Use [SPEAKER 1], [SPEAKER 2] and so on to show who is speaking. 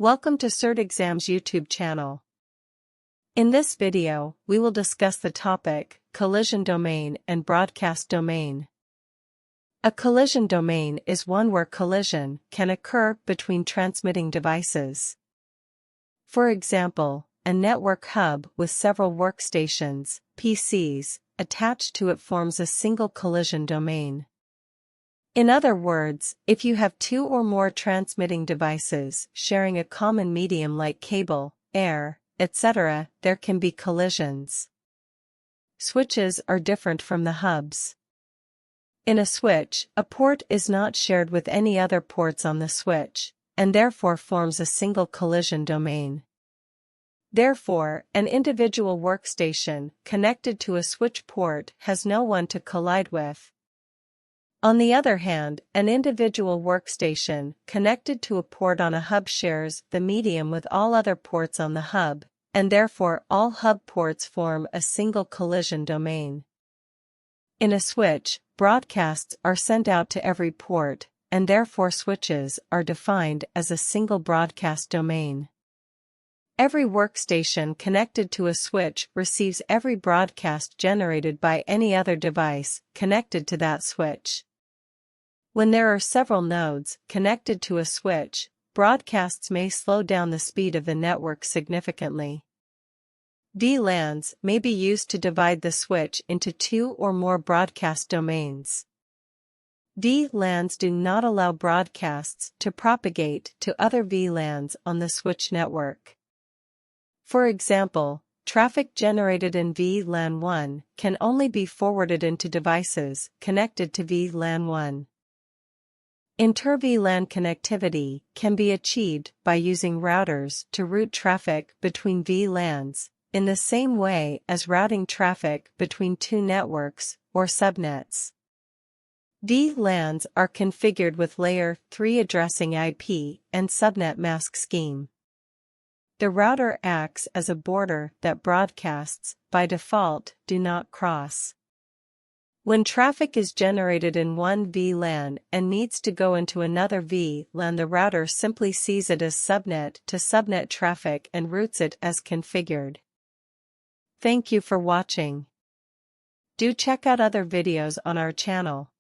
[SPEAKER 1] Welcome to CertExam's YouTube channel. In this video, we will discuss the topic, collision domain and broadcast domain. A collision domain is one where collision can occur between transmitting devices. For example, a network hub with several workstations, PCs, attached to it forms a single collision domain. In other words, if you have two or more transmitting devices sharing a common medium like cable, air, etc., there can be collisions. Switches are different from the hubs. In a switch, a port is not shared with any other ports on the switch, and therefore forms a single collision domain. Therefore, an individual workstation connected to a switch port has no one to collide with. On the other hand, an individual workstation connected to a port on a hub shares the medium with all other ports on the hub, and therefore all hub ports form a single collision domain. In a switch, broadcasts are sent out to every port, and therefore switches are defined as a single broadcast domain. Every workstation connected to a switch receives every broadcast generated by any other device connected to that switch. When there are several nodes connected to a switch, broadcasts may slow down the speed of the network significantly. VLANs may be used to divide the switch into two or more broadcast domains. VLANs do not allow broadcasts to propagate to other VLANs on the switch network. For example, traffic generated in VLAN 1 can only be forwarded into devices connected to VLAN 1. Inter-vlan connectivity can be achieved by using routers to route traffic between VLANs, in the same way as routing traffic between two networks or subnets. VLANs are configured with Layer 3 addressing IP and subnet mask scheme. The router acts as a border that broadcasts, by default, do not cross. When traffic is generated in one VLAN and needs to go into another VLAN, the router simply sees it as subnet to subnet traffic and routes it as configured. Thank you for watching. Do check out other videos on our channel.